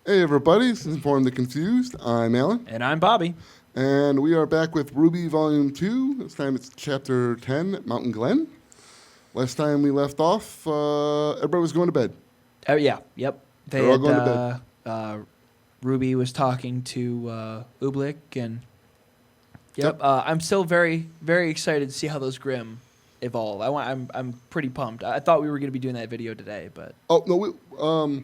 Hey everybody, this is Informed the Confused. I'm Alan. And I'm Bobby. And we are back with Rwby Volume 2. This time it's Chapter 10, Mountain Glen. Last time we left off, everybody was going to bed. Oh, yeah, yep. They're all going to bed. Rwby was talking to Ublik, and I'm still very, very excited to see how those Grimm evolve. I'm pretty pumped. I thought we were going to be doing that video today, but... Oh, no,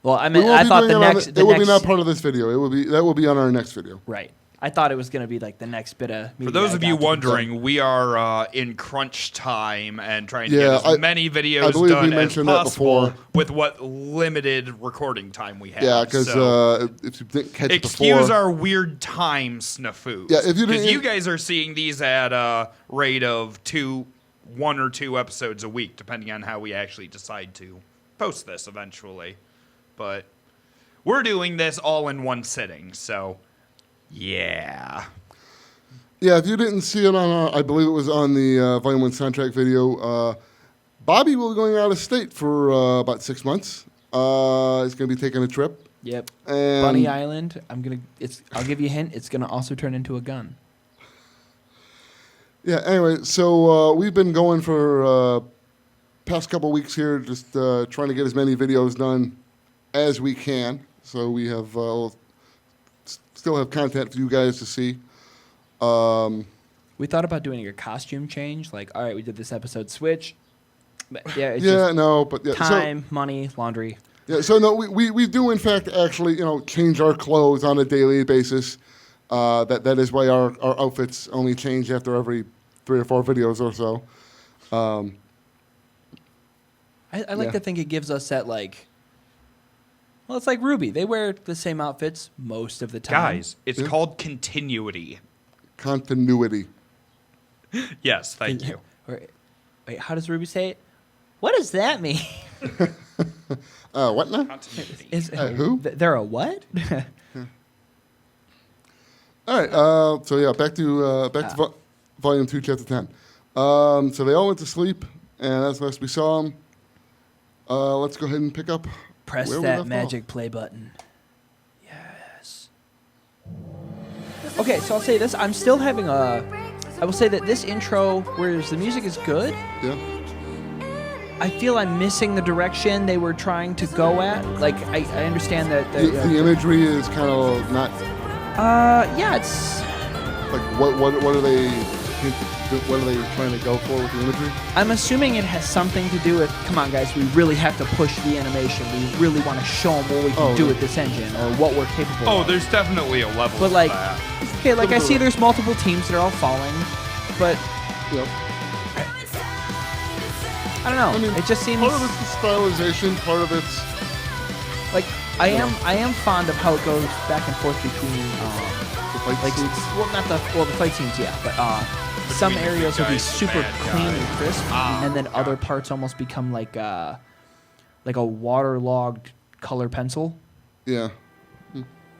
well, I mean, I thought the next... It will be not part of this video. That will be on our next video. Right. I thought it was going to be like the next bit of... For those of you wondering, we are in crunch time and trying to get as many videos done as possible with what limited recording time we have. Yeah, because if you didn't catch it before... Excuse our weird time snafus. Yeah, if you didn't... Because you guys are seeing these at a rate of 1 or 2 episodes a week, depending on how we actually decide to post this eventually. But we're doing this all in one sitting, so... Yeah. Yeah, if you didn't see it on, I believe it was on the Volume 1 soundtrack video, Bobby will be going out of state for about 6 months. He's going to be taking a trip. Yep. And Bunny Island. I'll give you a hint. It's going to also turn into a gun. Yeah, anyway, so we've been going for past couple weeks here, just trying to get as many videos done as we can. So we have... still have content for you guys to see. We thought about doing a costume change. Like, all right, we did this episode switch. But yeah, it's time, money, laundry. Yeah, so no, we do in fact actually change our clothes on a daily basis. That is why our outfits only change after every 3 or 4 videos or so. I like to think it gives us that like. Well, it's like Rwby. They wear the same outfits most of the time. Guys, it's called continuity. Continuity. Yes, thank you. Wait, how does Rwby say it? What does that mean? What now? Continuity. Who? They're a what? All right. So yeah, back to Volume 2, Chapter 10. So they all went to sleep, and as last we saw them, let's go ahead and pick up. Press that magic play button. Yes. Okay, so I'll say this. I'm still having I will say that this intro, whereas the music is good, I feel I'm missing the direction they were trying to go at. Like, I understand that... The imagery is kind of not... yeah, it's... Like, what are they... What are they trying to go for with the imagery? I'm assuming it has something to do with, come on guys, we really have to push the animation. We really want to show them what we can do with this engine or what we're capable of. Oh, there's definitely a level but like, that. Okay, like I see there's multiple teams that are all falling, but I don't know. I mean, it just seems... Part of it's the stylization, part of it's... Like, I am fond of how it goes back and forth between... the fight scenes? Well, not the fight scenes, yeah, but... some areas will be super clean and crisp, and then other parts almost become like a waterlogged color pencil. Yeah.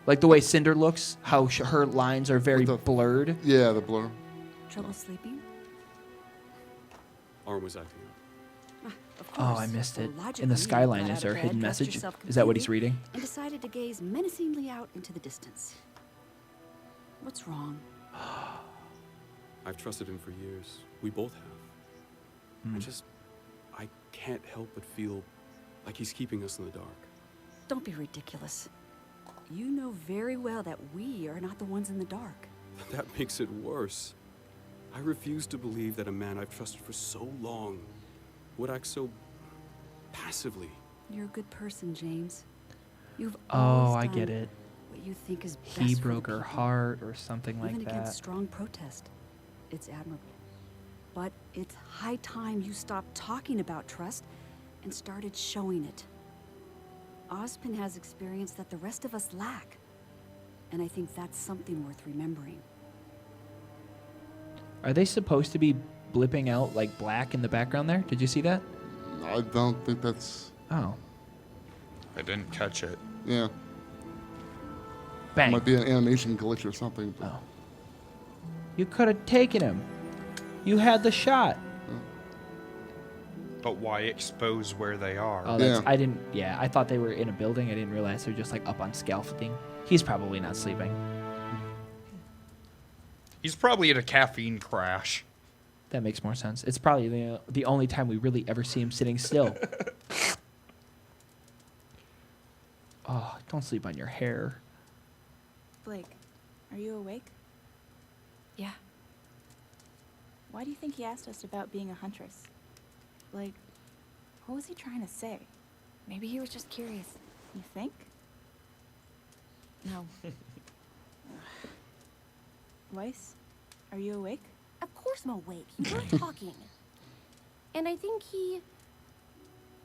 Like the way Cinder looks, how her lines are very blurred. Yeah, the blur. Trouble sleeping? Arm was acting up. Oh, I missed it. In the skyline, is there a hidden message? Is that what he's reading? And decided to gaze menacingly out into the distance. What's wrong? I've trusted him for years. We both have. I can't help but feel like he's keeping us in the dark. Don't be ridiculous. You know very well that we are not the ones in the dark. That makes it worse. I refuse to believe that a man I've trusted for so long would act so passively. You're a good person, James. You've I get it. What you think is best He for broke the her people, heart or something like even that. against strong protest. It's admirable. But it's high time you stopped talking about trust and started showing it. Ozpin has experience that the rest of us lack. And I think that's something worth remembering. Are they supposed to be blipping out like black in the background there? Did you see that? I don't think that's... Oh. I didn't catch it. Yeah. Bang. It might be an animation glitch or something. But. Oh. You could have taken him. You had the shot. But why expose where they are? Oh, that's Yeah. I didn't. Yeah, I thought they were in a building. I didn't realize they're just like up on scaffolding. He's probably not sleeping. He's probably in a caffeine crash. That makes more sense. It's probably the only time we really ever see him sitting still. Oh, don't sleep on your hair. Blake, are you awake? Yeah. Why do you think he asked us about being a huntress? Like, what was he trying to say? Maybe he was just curious. You think? No. Weiss, are you awake? Of course I'm awake. You were talking. And I think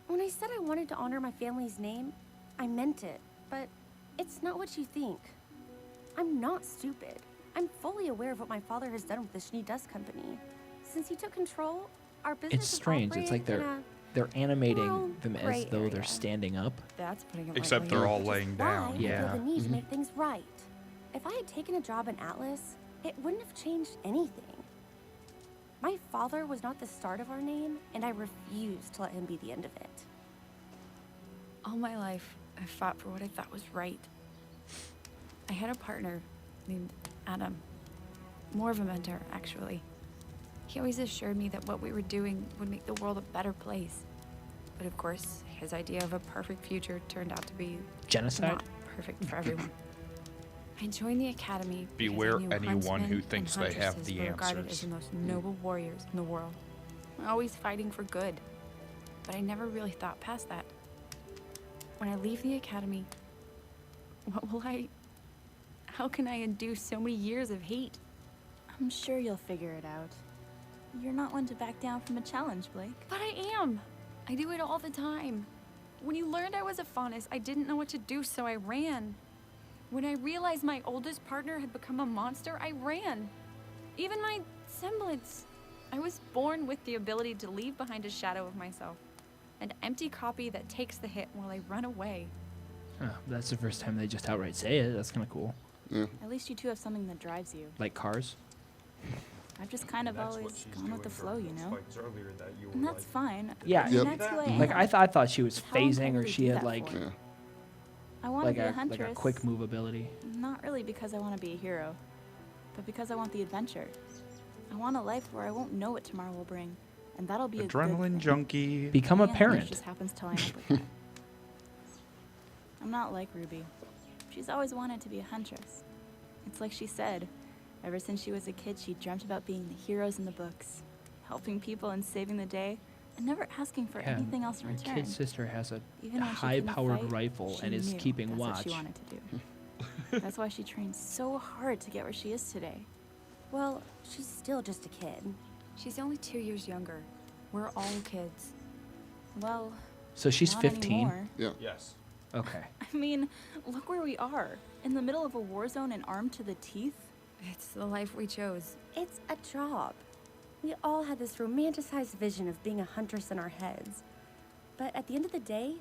when I said I wanted to honor my family's name, I meant it. But it's not what you think. I'm not stupid. I'm fully aware of what my father has done with the Schnee Dust Company. Since he took control, our business It's is strange. It's like operating in a they're animating well, them as gray though they're area. standing up. That's putting it Except lightly. they're all Which is laying why down. I Yeah. feel the need to make things right. If I had taken a job in Atlas, it wouldn't have changed anything. My father was not the start of our name, and I refused to let him be the end of it. All my life, I fought for what I thought was right. I had a partner named Adam. More of a mentor, actually. He always assured me that what we were doing would make the world a better place. But of course, his idea of a perfect future turned out to be Genocide? not perfect for everyone. I joined the academy because Beware I knew anyone huntsmen who and thinks they have huntresses the were regarded answers. as the most noble warriors in the world, always fighting for good. But I never really thought past that. When I leave the academy, what will how can I undo so many years of hate? I'm sure you'll figure it out. You're not one to back down from a challenge, Blake. But I am. I do it all the time. When you learned I was a faunus, I didn't know what to do, so I ran. When I realized my oldest partner had become a monster, I ran. Even my semblance. I was born with the ability to leave behind a shadow of myself. An empty copy that takes the hit while I run away. Oh, that's the first time they just outright say it. That's kind of cool. Yeah. At least you two have something that drives you. Like cars. I've just kind of always gone with the flow, you know? And And that's fine. Yeah. I mean, Yep. that's who I am. Like I thought she was How long can I phasing, or really she do had that like for? Yeah. I want to like be a a huntress. like a quick move ability. Not really because I want to be a hero, but because I want the adventure. I want a life where I won't know what tomorrow will bring, and that'll be a good Adrenaline thing. junkie. Become a And life parent. just happens to line up with that. I'm not like Ruby. She's always wanted to be a huntress. It's like she said, ever since she was a kid, she dreamt about being the heroes in the books, helping people and saving the day, and never asking for Yeah, anything else in my return. kid's sister has a Even when she couldn't high-powered fight, rifle she and is knew keeping that's watch. what she wanted to do. That's why she trained so hard to get where she is today. Well, she's still just a kid. She's only 2 years younger. We're all kids. Well, So she's not 15. anymore. Yeah. Yes. Okay. I mean, look where we are. In the middle of a war zone and armed to the teeth. It's the life we chose. It's a job. We all had this romanticized vision of being a huntress in our heads. But at the end of the day,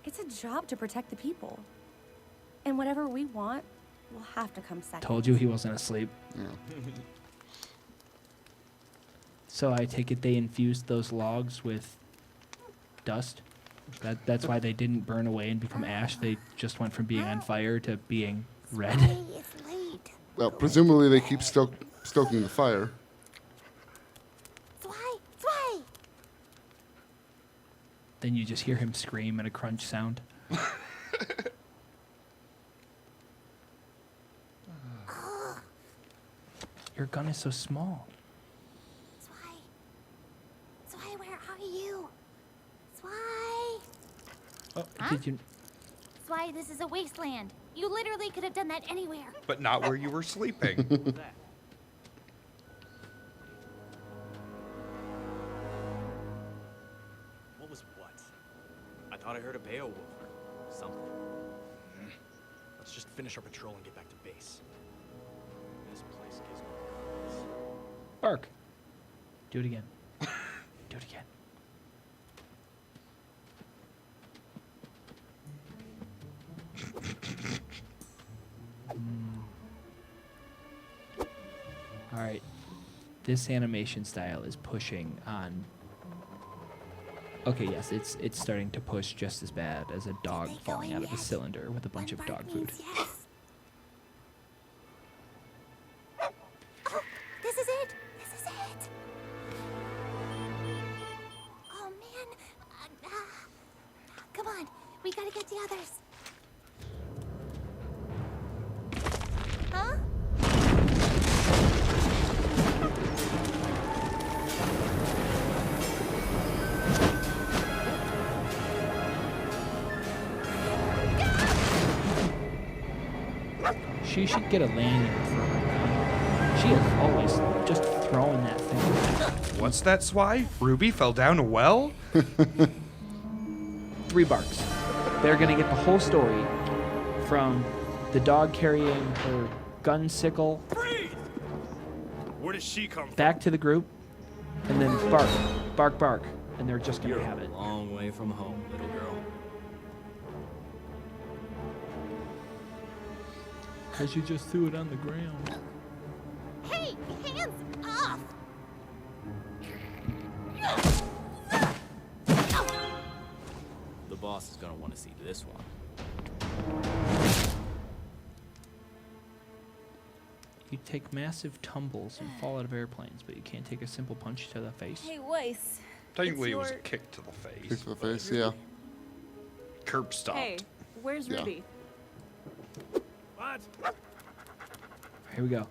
it's a job to protect the people. And whatever we want will have to come second. Told you he wasn't asleep. Yeah. So I take it they infused those logs with dust. That's why they didn't burn away and become ash. They just went from being on fire to being red. Hey, it's late. Well, presumably they keep stoking the fire. Zwei! Then you just hear him scream and a crunch sound. Your gun is so small. Zwei, where are you? Zwei! Oh, Huh? did you? Zwei, this is a wasteland. You literally could have done that anywhere. But not where you were sleeping. What was what? I thought I heard a Beowulf or something. Let's just finish our patrol and get back to base. This place gives me pause. Bark. Do it again. Do it again. All right. This animation style is pushing on Okay, yes, it's starting to push just as bad as a dog they falling going out of a yet? cylinder with a bunch of One dog bark food. means yes. Oh, this is it. This is it. Oh man. Come on. We gotta get the others. Huh? She should get a landing for her gun. She is always just throwing that thing. What's that, Swy? Ruby fell down a well? 3 barks. They're gonna get the whole story from the dog carrying her gun sickle Freeze! Where does she come from? back to the group, and then bark, bark, bark, and they're just gonna You're have a it. long way from home, little girl. Cause you just threw it on the ground. Hey, hands off! The boss is gonna want to see this one. You take massive tumbles and fall out of airplanes, but you can't take a simple punch to the face. Hey, Weiss. Technically, it It's was a your- kick to the Kick face. to the face, yeah. Curb stomped. Hey, where's Yeah. Ruby? What? Here we go.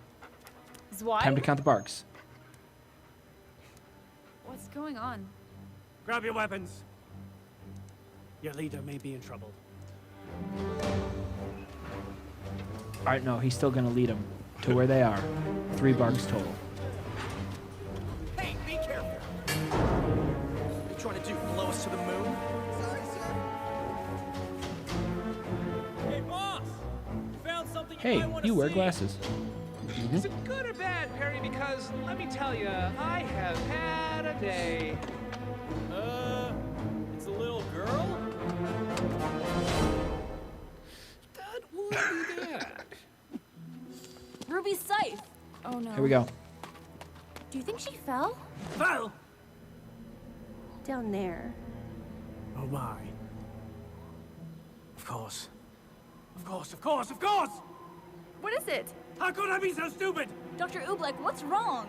Zwei? Time to count the barks. What's going on? Grab your weapons. Your leader may be in trouble. All right, no, he's still gonna lead them to where they are. 3 barks total. Hey, be careful! You trying to do blow us to the moon? Sorry, sir. Hey, boss! Found something Hey, might wanna you wear see. glasses. Is it good or bad, Perry? Because let me tell you, I have had a day. It's a little girl? That would be that. Ruby's safe. Oh no. Here we go. Do you think she fell? Val! Down there. Oh my. Of course. Of course, of course, of course! What is it? How could I be so stupid? Dr. Oobleck, what's wrong?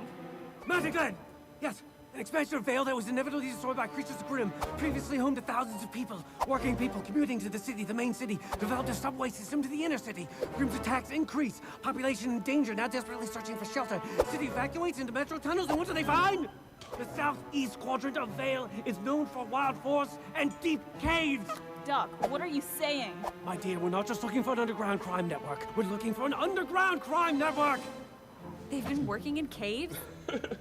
Mountain Glen! Yes, an expansion of Vale that was inevitably destroyed by creatures of Grimm, previously home to thousands of people, working people commuting to the city, the main city, developed a subway system to the inner city. Grimm's attacks increase, population in danger, now desperately searching for shelter. City evacuates into metro tunnels, and what do they find? The southeast quadrant of Vale is known for wild forests and deep caves. Doc, what are you saying? My dear, we're not just looking for an underground crime network. We're looking for an underground crime network! They've been working in caves?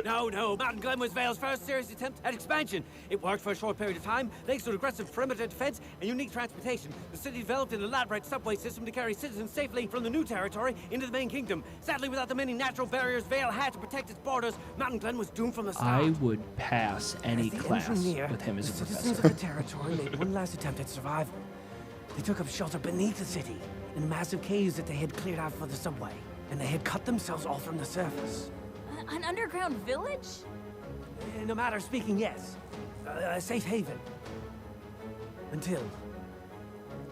No, Mountain Glen was Vale's first serious attempt at expansion. It worked for a short period of time, thanks to an aggressive perimeter defense and unique transportation. The city developed an elaborate subway system to carry citizens safely from the new territory into the main kingdom. Sadly, without the many natural barriers Vale had to protect its borders, Mountain Glen was doomed from the start. I would pass any As the class engineer, with him as a the citizens of professor. the territory made one last attempt at survival. They took up shelter beneath the city, in massive caves that they had cleared out for the subway. And they had cut themselves off from the surface. An underground village? In a matter of speaking, yes. A safe haven. Until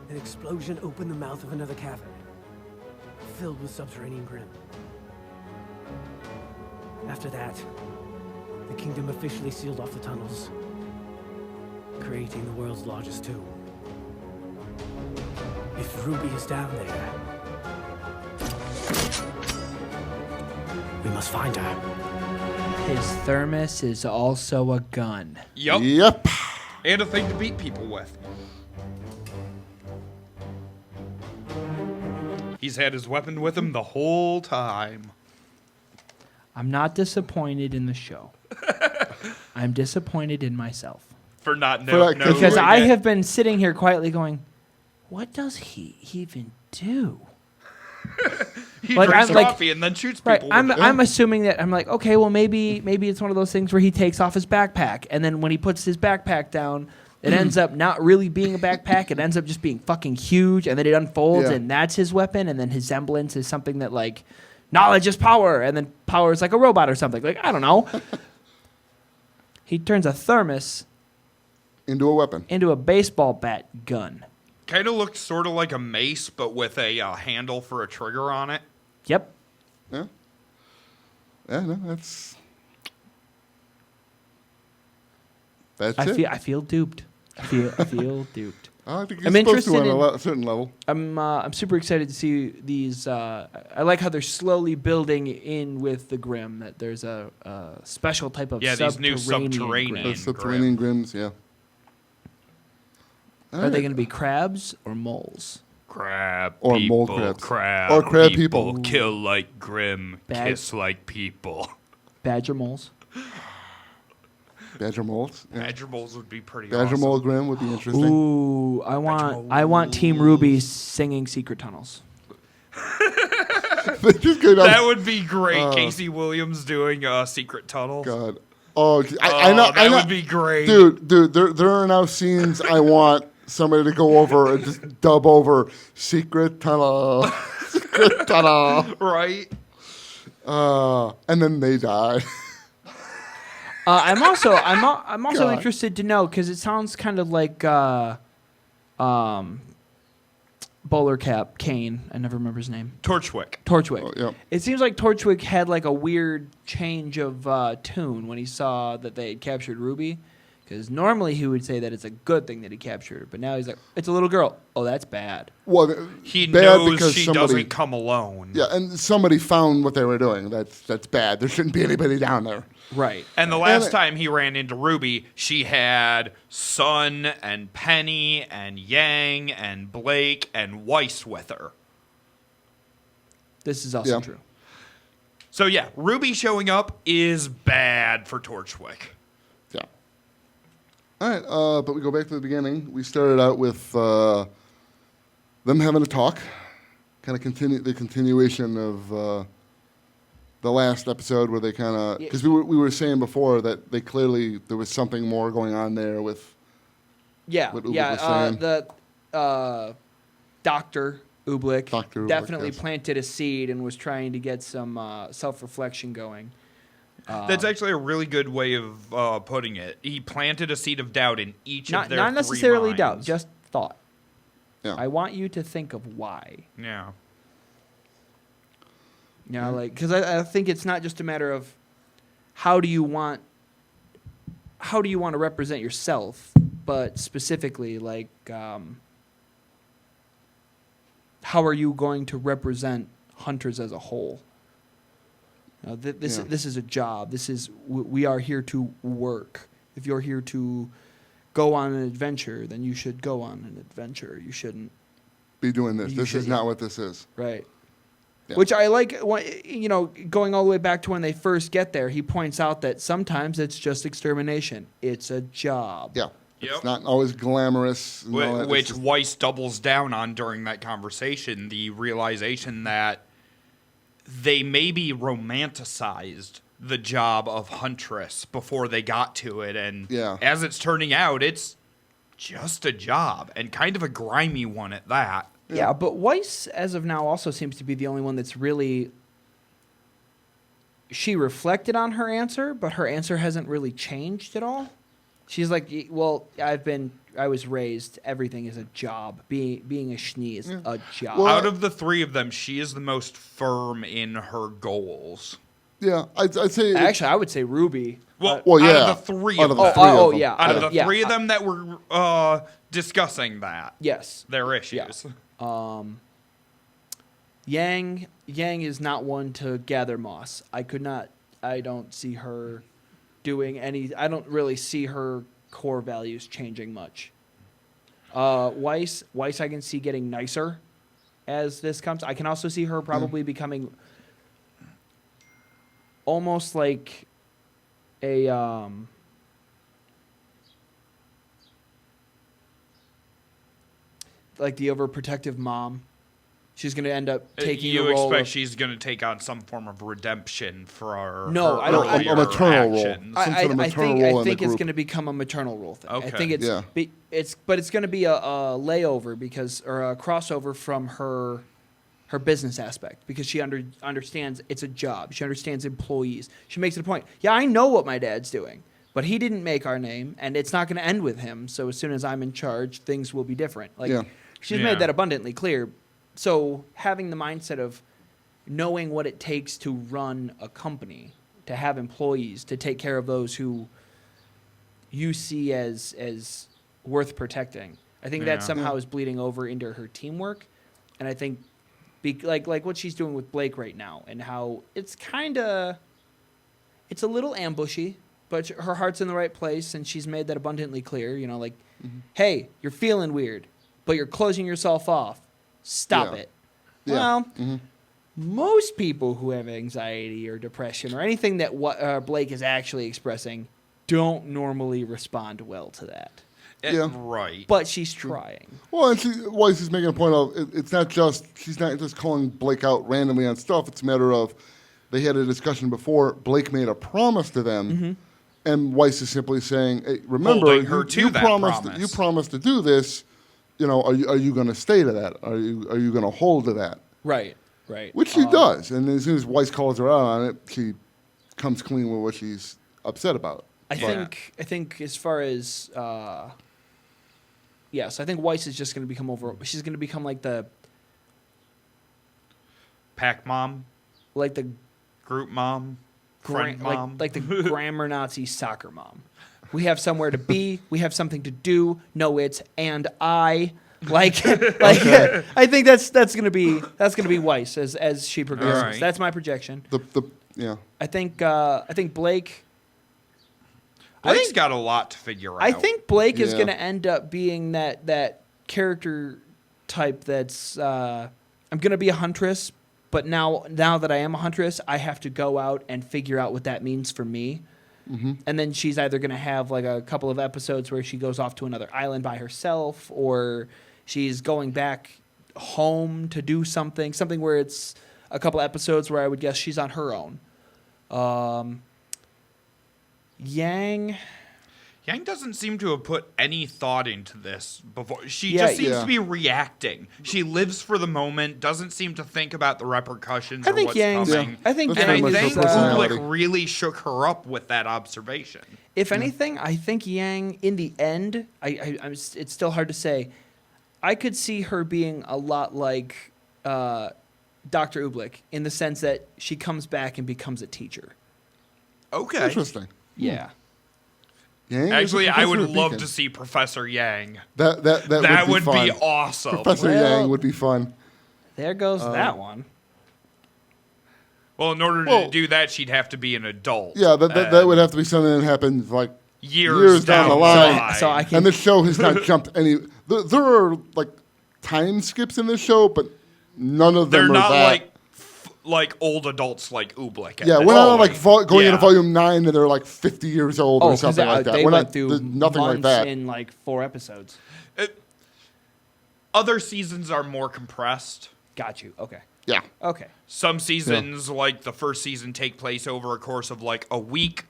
an explosion opened the mouth of another cavern, filled with subterranean Grimm. After that, the kingdom officially sealed off the tunnels, creating the world's largest tomb. If Ruby is down there, we must find her. His thermos is also a gun. Yup. Yep. And a thing to beat people with. He's had his weapon with him the whole time. I'm not disappointed in the show. I'm disappointed in myself. For not For knowing. that- Because I it. have been sitting here quietly going, what does he even do? He like, drinks I'm like- coffee and then shoots Right. people. I'm with it. I'm assuming that I'm like, okay, well maybe it's one of those things where he takes off his backpack and then when he puts his backpack down, it ends up not really being a backpack. It ends up just being fucking huge, and then it unfolds, Yeah. and that's his weapon. And then his semblance is something that like, knowledge is power, and then power is like a robot or something. Like I don't know. He turns a thermos Into a weapon. into a baseball bat gun. Kind of looked sort of like a mace, but with a handle for a trigger on it. Yep. Yeah. Yeah, no, that's I feel duped. I feel duped. I think I'm you're supposed to interested on in- a certain level. I'm super excited to see these. I like how they're slowly building in with the Grim. That there's a special type of These new subterranean Grim. The subterranean Grims, yeah. Are they going to be crabs or moles? Crab Or people, mold crabs. crab Or crab people, people. kill like Grim, Bad- kiss like people. Badger moles? Badger moles? Yeah. Badger moles would be pretty Badger awesome. mole Grim would be interesting. Ooh, I want Team Ruby singing Secret Tunnels. They just go down. That would be great. Casey Williams doing Secret Tunnels. God. Oh, I know. That would be great. Dude, there are now scenes I want somebody to go over and just dub over Secret Tunnel. Secret Tunnel. Right? And then they die. I'm also God. interested to know because it sounds kind of like Bowler Cap Kane. I never remember his name. Torchwick. Torchwick. Oh, yeah. It seems like Torchwick had like a weird change of tune when he saw that they had captured Ruby. Because normally he would say that it's a good thing that he captured her, but now he's like, it's a little girl. Oh, that's bad. Well, He bad knows because she somebody, doesn't come alone. Yeah, and somebody found what they were doing. That's bad. There shouldn't be anybody down there. Right. And the last time he ran into Ruby, she had Sun and Penny and Yang and Blake and Weiss with her. This is also Yeah. true. So yeah, Ruby showing up is bad for Torchwick. Yeah. All right, but we go back to the beginning. We started out with them having a talk, kind of the continuation of the last episode where they kind of, because we were saying before that they clearly, there was something more going on there with Yeah, what Ublik yeah. was saying. The Dr. Ublik Dr. Ublik, definitely yes. planted a seed and was trying to get some self-reflection going. That's actually a really good way of putting it. He planted a seed of doubt in each of their Not three necessarily doubt, minds. just thought. Yeah. I want you to think of why. Yeah. You know, like, because I think it's not just a matter of how do you want to represent yourself, but specifically like how are you going to represent hunters as a whole? This is a job. We are here to work. If you're here to go on an adventure, then you should go on an adventure. You shouldn't. be doing this. You This is should, not what this is. Right. Yeah. Which I like, going all the way back to when they first get there, he points out that sometimes it's just extermination. It's a job. Yeah. Yep. It's not always glamorous. and all that. It's Which just- Weiss doubles down on during that conversation, the realization that they maybe romanticized the job of huntress before they got to it. And Yeah. as it's turning out, it's just a job, and kind of a grimy one at that. Yeah, but Weiss, as of now, also seems to be the only one that's really. She reflected on her answer, but her answer hasn't really changed at all. She's like, well, I was raised, everything is a job. Being a schnee is a job. Well, Out of the three of them, she is the most firm in her goals. Yeah, I'd say. Actually, I would say Ruby. Well, Out yeah. of the three Out of of them. the three of them. yeah. Out of the yeah, three of them that were discussing that, Yes. their issues. Yang is not one to gather moss. I don't see her doing any. I don't really see her core values changing much. Weiss, I can see getting nicer as this comes. I can also see her probably becoming almost like a like the overprotective mom. She's going to end up taking You the role expect of, she's going to take on some form of redemption for her. No, her I don't- earlier a maternal role. actions. Some sort of maternal role in I the think it's group. going to become a maternal role thing. I Okay. think it's Yeah. it's going to be a layover or a crossover from her business aspect because she understands it's a job. She understands employees. She makes it a point. Yeah, I know what my dad's doing, But he didn't make our name, and it's not going to end with him. So as soon as I'm in charge, things will be different. Like Yeah. she's Yeah. made that abundantly clear. So having the mindset of knowing what it takes to run a company, to have employees, to take care of those who you see as worth protecting. I think Yeah. that somehow is bleeding over into her teamwork, and I think like what she's doing with Blake right now, and how it's a little ambushy, but her heart's in the right place, and she's made that abundantly clear. You know, like, hey, you're feeling weird, but you're closing yourself off. Stop Yeah. it. Yeah. Well, most people who have anxiety or depression or anything that what Blake is actually expressing don't normally respond well to that. Yeah. Right. But she's trying. Well, and Weiss is making a point of it's not just she's not just calling Blake out randomly on stuff. It's a matter of they had a discussion before. Blake made a promise to them, and Weiss is simply saying, hey, "Remember, Holding her to that promised promise. you promised to do this. You know, are you going to stay to that? Are you going to hold to that?" Right. Right. Which she does, and as soon as Weiss calls her out on it, she comes clean with what she's upset about. I think as far as yes, I think Weiss is just going to become she's going to become like the Pack mom, the group mom, friend mom. like the grammar Nazi soccer mom. We have somewhere to be. We have something to do. No, it's and I. Like I think that's gonna be Weiss as she progresses. Right. That's my projection. Yeah. I think Blake. Blake's got a lot to figure out. I think Blake is Yeah. gonna end up being that character type that's I'm gonna be a huntress, but now that I am a huntress, I have to go out and figure out what that means for me. And then she's either going to have like a couple of episodes where she goes off to another island by herself, or she's going back home to do something where it's a couple episodes where I would guess she's on her own. Yang doesn't seem to have put any thought into this before. She Yeah, just seems yeah. to be reacting. She lives for the moment, doesn't seem to think about the repercussions I or think what's Yang's- coming. Yeah. I think That's And I very much her think personality. Ublik really shook her up with that observation. If anything, I think Yang, in the end, it's still hard to say. I could see her being a lot like Dr. Ublik in the sense that she comes back and becomes a teacher. Okay. Interesting. Yeah. Yang is a Actually, I would professor of love Beacon. to see Professor Yang. That Would fun. be awesome. Professor Well- Yang would be fun. There goes that one. Well, in order to do that, she'd have to be an adult. Yeah, that would have to be something that happens like years down the the line. line. So I can. And this show has not jumped any. There are like time skips in this show, but none of them They're are not that. like old adults like Ublik. at Yeah, this we're not like point. going into Yeah. volume 9 and they're like 50 years old or because something like that. they We're went not, through there's nothing like months that. in like 4 episodes. Other seasons are more compressed. Got you. Okay. Yeah. Okay. Some seasons, like the first season, take place over a course of like a week.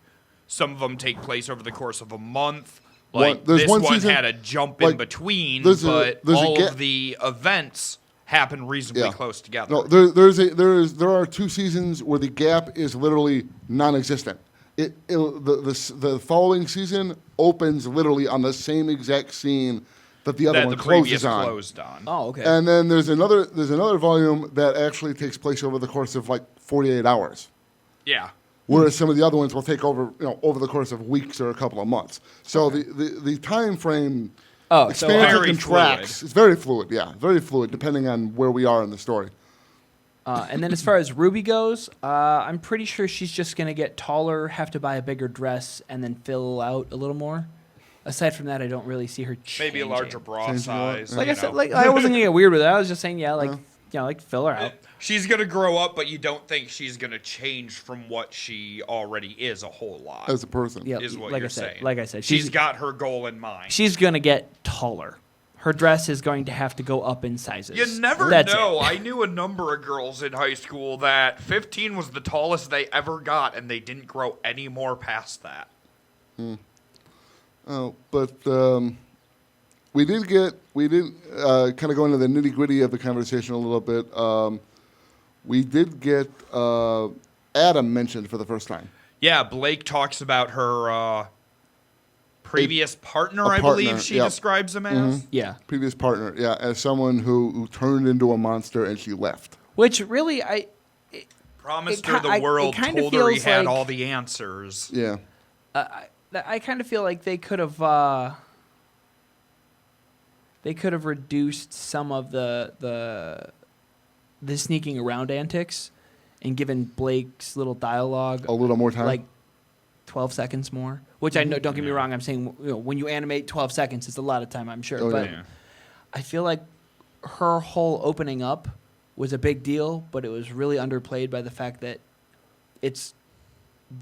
Some of them take place over the course of a month. Like there's this one one season- had a jump like, in between, there's but a all gap- of the events happen reasonably Yeah. close together. No, there are 2 seasons where the gap is literally non-existent. The following season opens literally on the same exact scene that the other that one the previous closes on. closed on. Oh, okay. And then there's another volume that actually takes place over the course of like 48 hours. Yeah. Whereas some of the other ones will take over the course of weeks or a couple of months. So the time frame expands Very and contracts. It's very fluid, yeah, very fluid, depending on where we are in the story. And then as far as Rwby goes, I'm pretty sure she's just going to get taller, have to buy a bigger dress, and then fill out a little more. Aside from that, I don't really see her changing. Maybe a larger bra Changing a lot, size. yeah. Like you I said, know. like I wasn't gonna get weird with it. I was just saying, fill her out. She's gonna grow up, but you don't think she's gonna change from what she already is a whole lot. As a person. Yeah, is what like you're I said, saying. like I said, she's got her goal in mind. she's gonna get taller. Her dress is going to have to go up in sizes. You never That's know. it. I knew a number of girls in high school that 15 was the tallest they ever got, and they didn't grow any more past that. Oh, but we did kind of go into the nitty gritty of the conversation a little bit. We did get Adam mentioned for the first time. Yeah, Blake talks about her previous partner, a I partner, believe she yep. describes him as. Yeah. previous partner, yeah, as someone who turned into a monster and she left. Which really, Promised It her ki- the world, it kinda told her he feels had like- all the answers. Yeah. I kind of feel like they could have reduced some of the sneaking around antics and given Blake's little dialogue A little more time. like 12 seconds more. Which I know, don't get me wrong, I'm saying, when you animate 12 seconds, it's a lot of time, I'm sure. Oh, but Yeah. I feel like her whole opening up was a big deal, but it was really underplayed by the fact that it's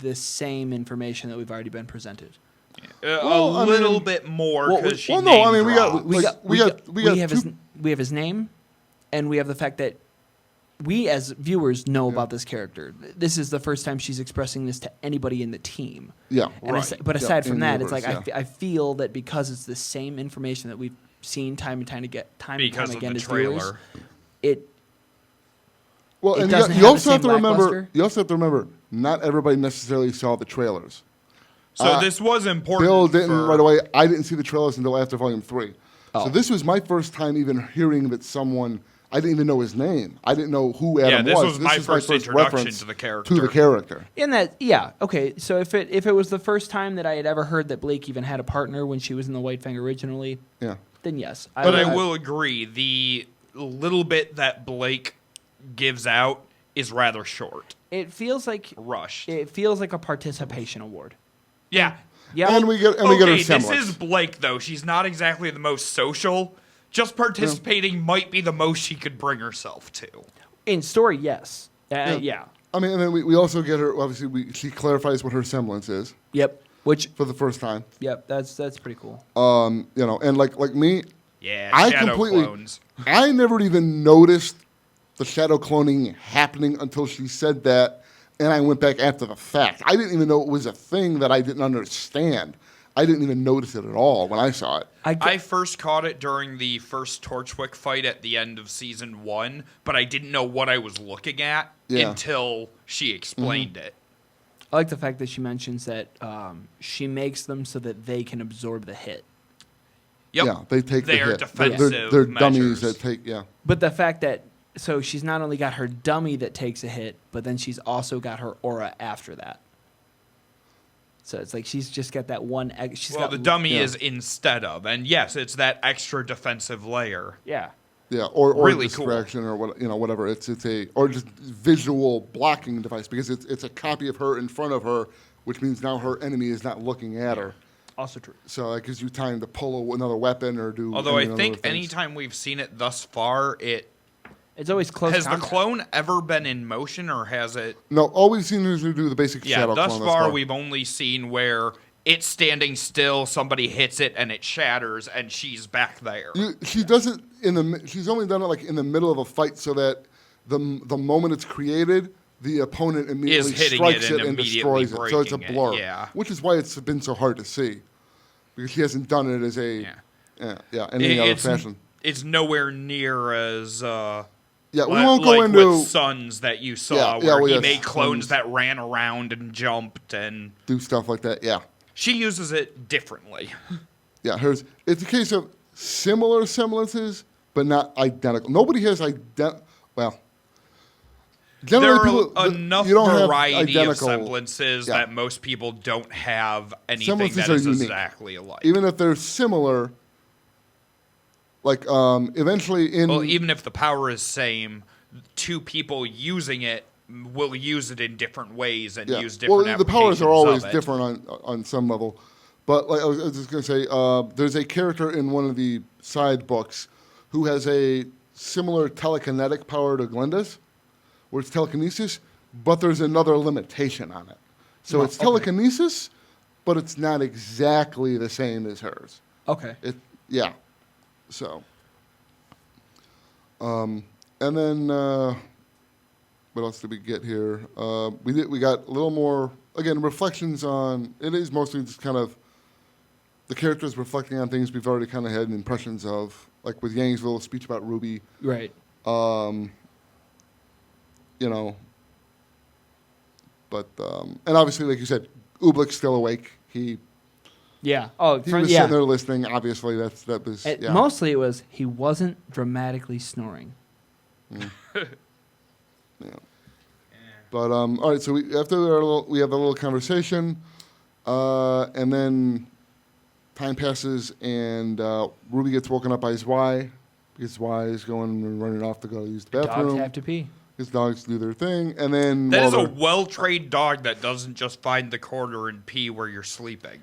the same information that we've already been presented. Well, I A little mean- bit more Well, because she well, no, I mean, we got- name-drops. we got We have his name, and we have the fact that we as viewers know Yeah. about this character. This is the first time she's expressing this to anybody in the team. Yeah. And Right. but Yeah, aside from in that, it's universe, like I feel that because it's the same information that we've seen time and time because of again the as viewers, trailer. it Well, It and doesn't you have the also have same to remember. lackluster? You also have to remember. Not everybody necessarily saw the trailers. So this was important. Bill didn't for- right away. I didn't see the trailers until after Volume 3. Oh. So this was my first time even hearing that someone. I didn't even know his name. I didn't know who Adam this was. was my is first introduction reference to the character. To the character. in that okay. So if it was the first time that I had ever heard that Blake even had a partner when she was in the White Fang originally, Yeah. then yes. But I will agree, the little bit that Blake gives out is rather short, It feels like rushed. a participation award. Yeah. Yeah. And we get her This semblance. is Blake, though. She's not exactly the most social. Just participating might be the most she could bring herself to. In story, yes. Yeah. I mean, and then we also get her. Obviously, she clarifies what her semblance is Yep. Which for the first time. yep. That's pretty cool. And like me, Yeah, I shadow completely. clones. I never even noticed the shadow cloning happening until she said that, and I went back after the fact. I didn't even know it was a thing that I didn't understand. I didn't even notice it at all when I saw it. I first caught it during the first Torchwick fight at the end of Season 1, but I didn't know what I was looking at until she explained it. I like the fact that she mentions that she makes them so that they can absorb the hit. Yep. Yeah, they take They the are hit. defensive They're measures. dummies that take. Yeah. But the fact that so she's not only got her dummy that takes a hit, but then she's also got her aura after that. So it's like she's just got that one. She's Well, got the dummy is instead of, and yes, it's that extra defensive layer. Yeah. Yeah, or Really cool. distraction or what whatever. It's a or just visual blocking device because it's a copy of her in front of her, which means now her enemy is not looking at her. Also true. So that gives you time to pull another weapon or do. Although I any other think things. anytime we've seen it thus far, It's always close. has the combat. clone ever been in motion, or has it? No, all we've seen is to do the basic Yeah, shadow thus clone. far we've only seen where it's standing still, somebody hits it, and it shatters, and she's back there. She doesn't she's only done it like in the middle of a fight so that the moment it's created, the opponent immediately hitting strikes it it and and immediately destroys it. So it's a breaking it, blur. yeah. Which is why it's been so hard to see. Because she hasn't done it as a any other fashion. It's nowhere near as Yeah, we won't go like into with Sons that you saw, Yeah, where well, he yes, made clones Sons. that ran around and jumped, and do stuff like that. Yeah. she uses it differently. Yeah, it's a case of similar semblances, but not identical. Nobody has well. There Generally, are people, enough you don't have variety of identical semblances yeah. that most people don't have anything Semblances that are is unique. exactly alike. Even if they're similar, like eventually in Well, even if the power is same, two people using it will use it in different ways and use different well, the powers are applications always of it. different on some level. But like I was just going to say, there's a character in one of the side books who has a similar telekinetic power to Glinda's, where it's telekinesis, but there's another limitation on it. So it's telekinesis, but it's not exactly the same as hers. Okay. Yeah. So. And then what else did we get here? We got a little more again reflections on. It is mostly just kind of the characters reflecting on things we've already kind of had impressions of, like with Yang's little speech about Ruby. Right. But and obviously, like you said, Ublik's still awake. He Yeah. Oh, He was sitting there listening. Obviously, that was yeah. Mostly it was he wasn't dramatically snoring. Yeah. But all right. So we have a little conversation, and then time passes, and Ruby gets woken up by Zwei because Zwei is going and running off to go use the bathroom. Dogs have to pee. His dogs do their thing, and then That is a well-trained dog that doesn't just find the corner and pee where you're sleeping.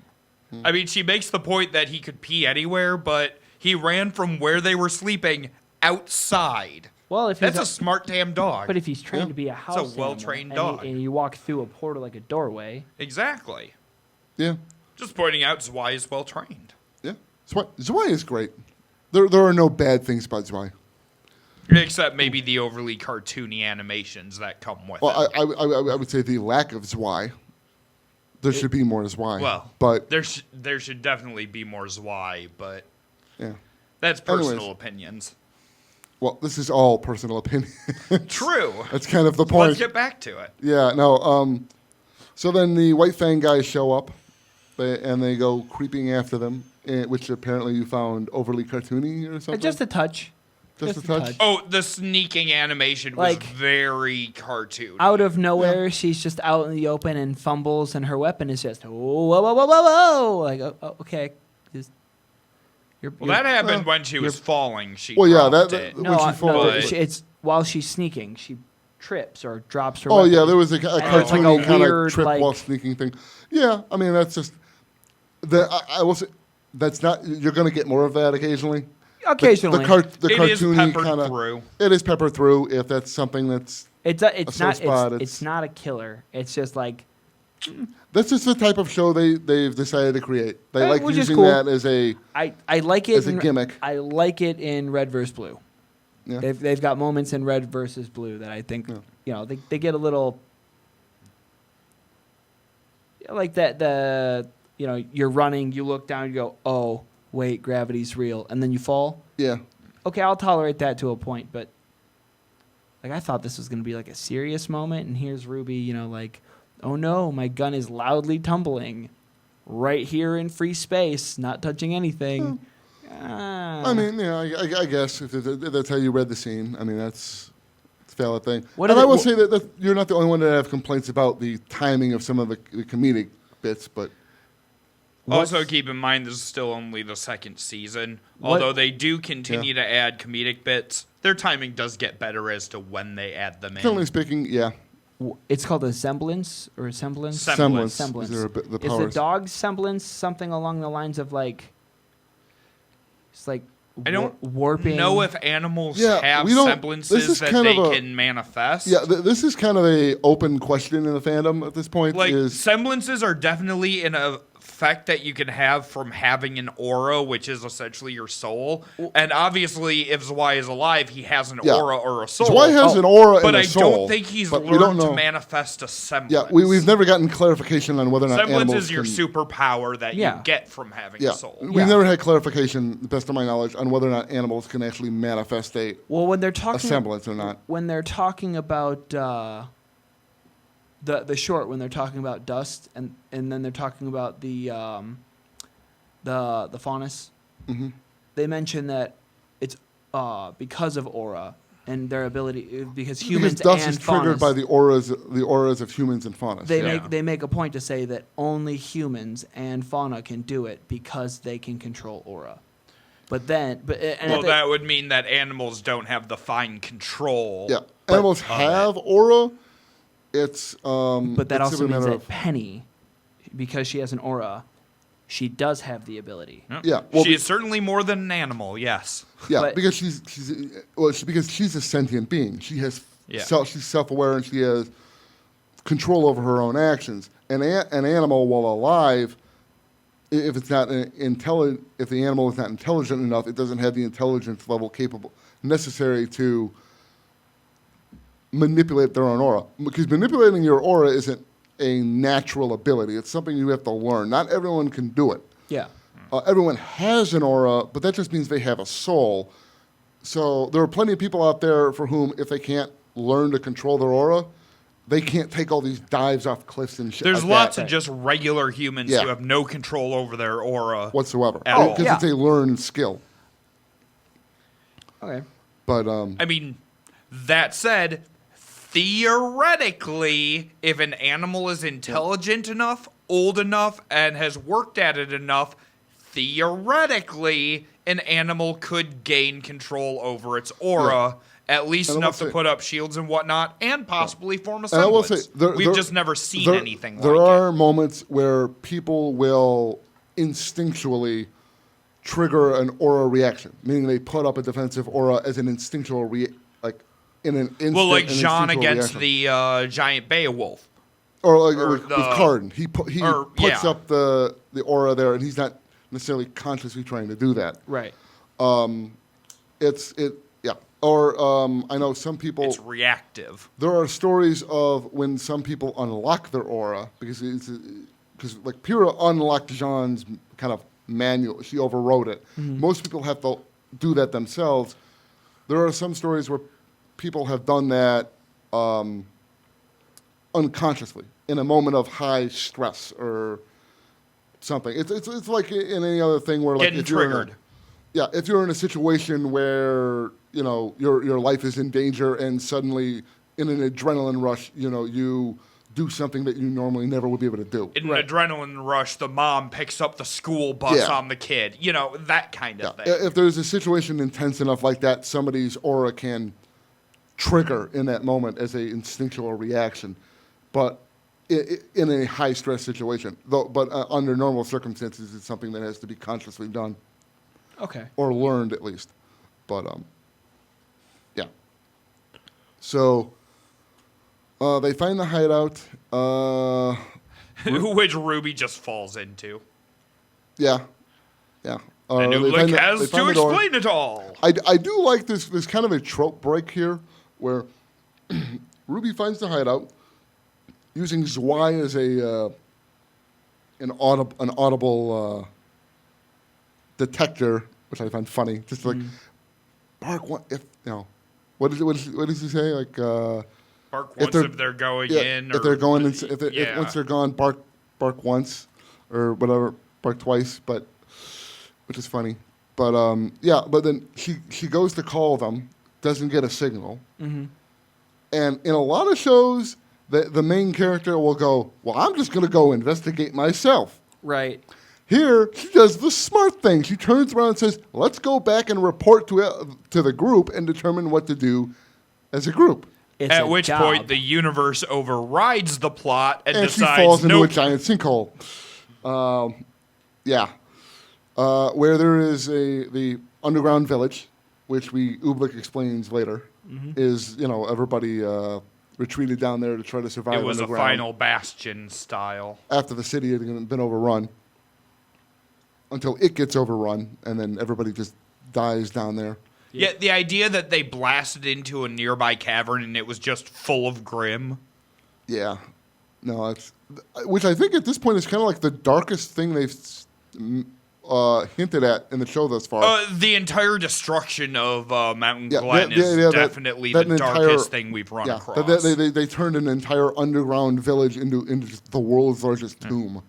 I mean, she makes the point that he could pee anywhere, but he ran from where they were sleeping outside. Well, if that's a smart damn dog. But if he's trained to be a house it's a well-trained animal, dog, and you walk through a portal like a doorway. Exactly. Yeah. Just pointing out Zwei is well-trained. Yeah. Zwei is great. There are no bad things about Zwei. Except maybe the overly cartoony animations that come with it. I would say the lack of Zwei. There should be more Zwei. Well, but there should definitely be more Zwei, but yeah, that's personal opinions. Well, this is all personal opinion. True. That's kind of the point. Let's get back to it. Yeah. No. So then the White Fang guys show up, and they go creeping after them, which apparently you found overly cartoony or something. Just a touch. Just a touch. Oh, the sneaking animation was very cartoony. Out of nowhere, she's just out in the open and fumbles, and her weapon is just whoa. Like, okay. That happened when she was falling. She when she falls. It's while she's sneaking. She trips or drops her. Oh weapon. yeah, there was a cartoony kind of trip like, while sneaking thing. Yeah, I mean that's just I will say that's not. You're going to get more of that occasionally. Occasionally, the it is cartoony peppered kind through. It is peppered through if that's something that's. It's not a killer. It's just like. That's just the type of show they've decided to create. They like using cool. that as a. I like it as a gimmick. I like it in Red vs. Blue. Yeah. They've got moments in Red versus Blue that I think they get a little. Like that you're running, you look down, you go, oh wait, gravity's real, and then you fall. Yeah. Okay, I'll tolerate that to a point, but like I thought this was going to be like a serious moment, and here's Ruby, like, oh no, my gun is loudly tumbling right here in free space, not touching anything. I mean, I guess if that's how you read the scene, I mean, that's a valid thing. I will say that you're not the only one that have complaints about the timing of some of the comedic bits, but. Also, keep in mind this is still only the second season. Although they do continue to add comedic bits, their timing does get better as to when they add them in. Generally speaking, yeah. It's called a semblance or a semblance? Semblance. Is The the dog's semblance something along the lines of like... It's like I don't warping. know if animals have semblances that they can manifest. Yeah, this is kind of a open question in the fandom at this point. Like, semblances are definitely an effect that you can have from having an aura, which is essentially your soul. And obviously, if Zwei is alive, he has an aura or a soul. Zwei has an aura but and a soul. But I don't think he's learned to manifest a semblance. Yeah, we've never gotten clarification on whether or not semblance animals is your superpower that you get from having a soul. We've never had clarification, to the best of my knowledge, on whether or not animals can actually manifest when they're talking a semblance or not. When they're talking about the short, when they're talking about dust, and then they're talking about the faunus, they mention that it's because of aura and their ability, because humans dust and is triggered faunus, by the auras of humans and faunus. They make a point to say that only humans and fauna can do it because they can control aura. That would mean that animals don't have the fine control. Yeah, animals have aura. But that also means that Penny, because she has an aura, she does have the ability. Yeah, she is certainly more than an animal. Yes. Yeah, because she's a sentient being. She has she's self-aware and she has control over her own actions. An animal, while alive, if it's not if the animal is not intelligent enough, it doesn't have the intelligence level necessary to manipulate their own aura. Because manipulating your aura isn't a natural ability. It's something you have to learn. Not everyone can do it. Yeah. Everyone has an aura, but that just means they have a soul. So there are plenty of people out there for whom, if they can't learn to control their aura, they can't take all these dives off cliffs and shit. There's like lots that. of just regular humans Yeah. who have no control over their aura whatsoever. at all. Because yeah. it's a learned skill. Okay. But I mean, that said, theoretically, if an animal is intelligent enough, old enough, and has worked at it enough, theoretically, an animal could gain control over its aura, at least And I will enough to say- put up shields and whatnot, and possibly form a and I will semblance. say, We've just never seen there- anything There like are it. moments where people will instinctually trigger an aura reaction, meaning they put up a defensive aura as an instinctual like in an instant. Well, like an Jean instinctual against reaction. the giant Beowulf. Or like or with the- Cardin, he puts yeah. up the aura there, and he's not necessarily consciously trying to do that. Right. Yeah. Or I know some people. It's reactive. There are stories of when some people unlock their aura because like Pyrrha unlocked Jean's kind of manual. She overrode it. Most people have to do that themselves. There are some stories where people have done that unconsciously in a moment of high stress or something. It's like in any other thing where like Getting if you're in a- triggered. yeah, if you're in a situation where your life is in danger and suddenly in an adrenaline rush, you do something that you normally never would be able to do. In an adrenaline rush, the mom picks up the school bus Yeah. on the kid. That kind of thing. If there's a situation intense enough like that, somebody's aura can trigger in that moment as a instinctual reaction, but in a high stress situation. But under normal circumstances, it's something that has to be consciously done Okay. or learned at least. But yeah. So they find the hideout. Which Ruby just falls into. Yeah, yeah. And they Ublik find they has find to the door. explain it all. I do like this. There's kind of a trope break here where Ruby finds the hideout using Zwei as an audible detector, which I find funny. Just like bark one if what does he say? Like Bark once if they're going in. if they're going in, yeah. once they're gone, bark once or whatever, bark twice, but which is funny. But but then she goes to call them, doesn't get a signal, and in a lot of shows, the main character will go, well, I'm just going to go investigate myself. Right. Here, she does the smart thing. She turns around and says, let's go back and report to the group and determine what to do as a group. It's At a which job. point, the universe overrides the plot and And she decides, falls into a nope. giant sinkhole. Where there is the underground village, which Ublik explains later, is, everybody retreated down there to try to survive It was a underground final bastion style. after the city had been overrun. Until it gets overrun, and then everybody just dies down there. Yeah, the idea that they blasted into a nearby cavern and it was just full of Grim. Yeah. No, which I think at this point is kind of like the darkest thing they've hinted at in the show thus far. The entire destruction of Mountain Yeah, Glen yeah, is yeah, definitely that the entire- darkest thing we've run across. They turned an entire underground village into just the world's largest tomb.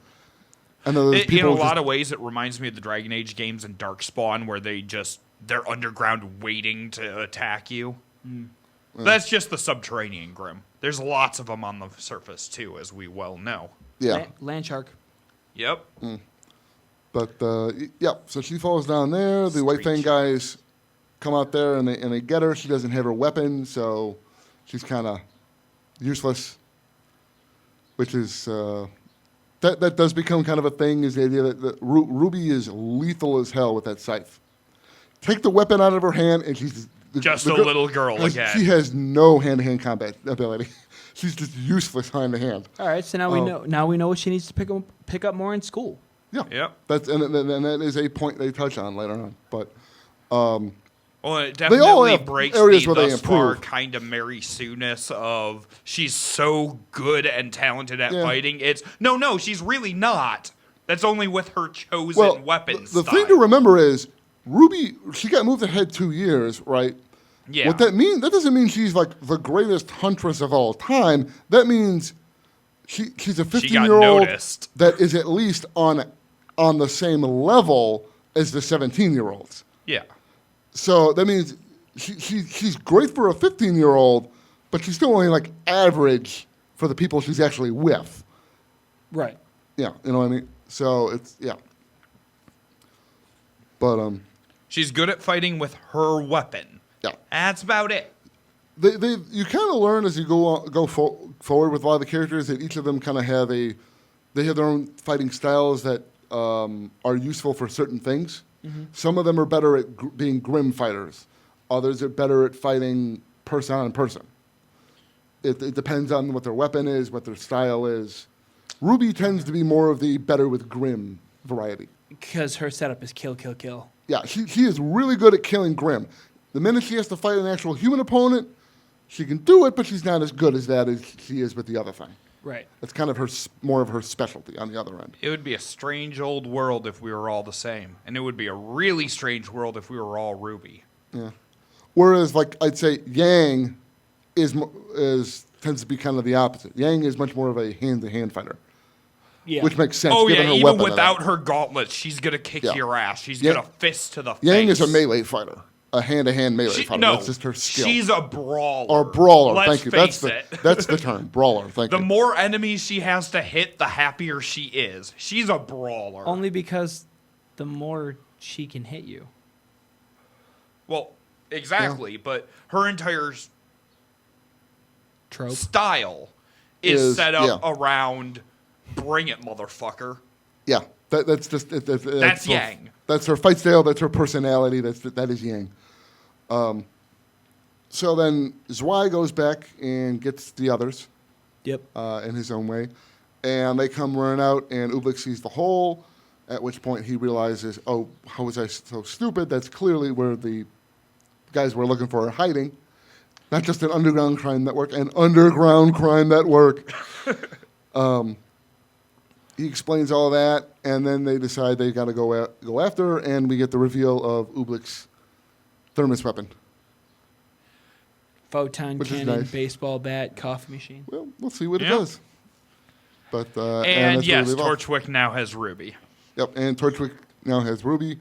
And then there's In a people lot of ways, it reminds me of the Dragon Age games and Darkspawn, where they're underground waiting to attack you. That's just the subterranean Grim. There's lots of them on the surface, too, as we well know. yeah. Land shark. Yep. But so she falls down there. The White Fang guys come out there and they get her. She doesn't have her weapon, so she's kind of useless. Which is that does become kind of a thing. Is the idea that Ruby is lethal as hell with that scythe. Take the weapon out of her hand, and she's Just the a little girl again. She has no hand-to-hand combat ability. She's just useless hand-to-hand. All right, so now we know. Now we know what she needs to pick up more in school. Yeah. Yep. And that is a point they touch on later on. But Well, it They all definitely have breaks areas the where they thus far improve. kind of Mary Sue-ness of she's so good and talented at Yeah. fighting. It's no, she's really not. That's only with her chosen weapons. The thing to remember is Ruby. She got moved ahead 2 years, right? Yeah. What that means, that doesn't mean she's like the greatest huntress of all time. That means she's a 15-year-old noticed. that is at least on the same level as the 17-year-olds. Yeah. So that means she's great for a 15-year-old, but she's still only like average for the people she's actually with. Right. Yeah, you know what I mean? So it's, yeah. But, She's good at fighting with her weapon. yeah. That's about it. You kind of learn as you go forward with a lot of the characters that each of them kind of have they have their own fighting styles that are useful for certain things. Mm-hmm. Some of them are better at being grim fighters. Others are better at fighting person on person. It depends on what their weapon is, what their style is. Rwby tends to be more of the better with grim variety. Because her setup is kill, kill, kill. Yeah, she is really good at killing grim. The minute she has to fight an actual human opponent, she can do it, but she's not as good as that as she is with the other thing. Right. That's kind of more of her specialty on the other end. It would be a strange old world if we were all the same. And it would be a really strange world if we were all Rwby. Yeah. Whereas, like, I'd say Yang tends to be kind of the opposite. Yang is much more of a hand-to-hand fighter. Yeah. Which makes sense. Oh, given yeah, her even weapon without her gauntlets, she's going to kick Yeah. your ass. She's Yeah. going to fist to the face. Yang is a melee fighter, a hand-to-hand melee fighter. No, That's just her skill. she's a brawler. Or brawler. Let's Thank you. face That's the term. Brawler. Thank The you. more enemies she has to hit, the happier she is. She's a brawler. Only because the more she can hit you. Well, exactly, but her entire Trope. style is set up yeah. around bring it, motherfucker. Yeah. That's just That's Yang. That's her fight style. That's her personality. That is Yang. So then Zwei goes back and gets the others. Yep. In his own way, and they come running out, and Oobleck sees the hole. At which point he realizes, oh, how was I so stupid? That's clearly where the guys we're looking for are hiding. Not just an underground crime network, an underground crime network. He explains all that, and then they decide they got to go after her, and we get the reveal of Oobleck's thermos weapon. Photon Which is cannon, nice. baseball bat, coffee machine. Well, we'll see what it Yeah. does. But And that's where yes, we leave off. Torchwick now has Rwby. Yep, and Torchwick now has Rwby.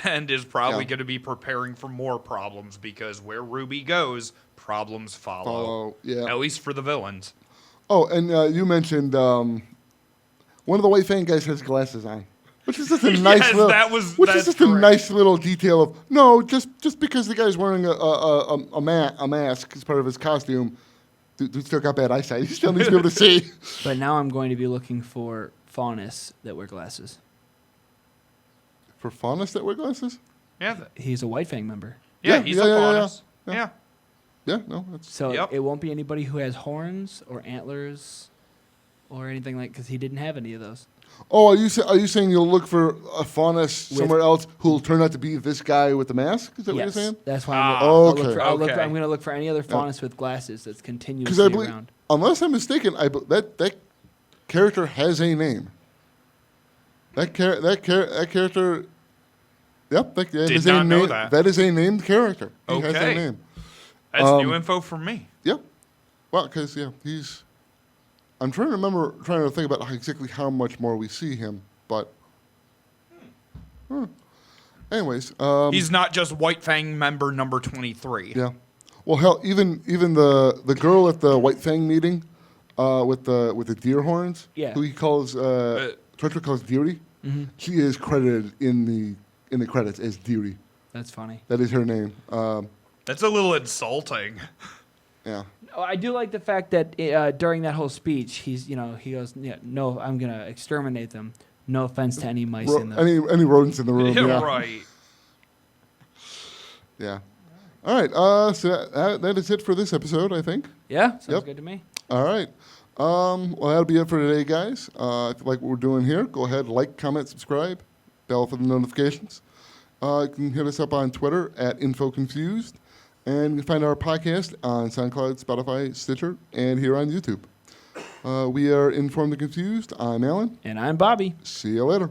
And is probably Yeah. going to be preparing for more problems because where Rwby goes, problems follow. Yeah. At least for the villains. Oh, and you mentioned one of the White Fang guys has glasses on, which is just a nice Yes, little. that's just a correct. nice little detail of no, just because the guy's wearing a mask as part of his costume, dude still got bad eyesight. He still needs to be able to see. But now I'm going to be looking for faunus that wear glasses. For faunus that wear glasses? Yeah, He's a White Fang member. yeah, he's a faunus. yeah. Yeah. Yeah, no, that's So Yep. it won't be anybody who has horns or antlers or anything like, because he didn't have any of those. Oh, are you saying you'll look for a faunus somewhere else who'll turn out to be this guy with the mask? Is that what you're Yes, saying? that's why Ah, I'm okay. I'm Okay. going to look for any other faunus with glasses that's Because continuously I believe, around. unless I'm mistaken, that character has a name. That character. Yep, that is not a know name. that. That is a named character. He has Okay. a name. That's new info from me. Yep. Well, because he's. I'm trying to think about exactly how much more we see him, but. Anyways, He's not just White Fang member number 23. yeah. Well, hell, even the girl at the White Fang meeting, with the deer horns, Yeah. who he calls Torchwick calls Deary, she is credited in the credits as Deary. That's funny. That is her name. That's a little insulting. Yeah. Oh, I do like the fact that during that whole speech, he goes, yeah, no, I'm going to exterminate them. No offense to any mice in them. Any rodents in the room? Yeah. Right. Yeah. All right. So that is it for this episode, I think. Yeah, sounds Yep. good to me. All right. Well, that'll be it for today, guys. If you like what we're doing here, go ahead, like, comment, subscribe, bell for the notifications. You can hit us up on Twitter at InfoConfused, and you can find our podcast on SoundCloud, Spotify, Stitcher, and here on YouTube. We are Informed and Confused. I'm Alan. And I'm Bobby. See you later.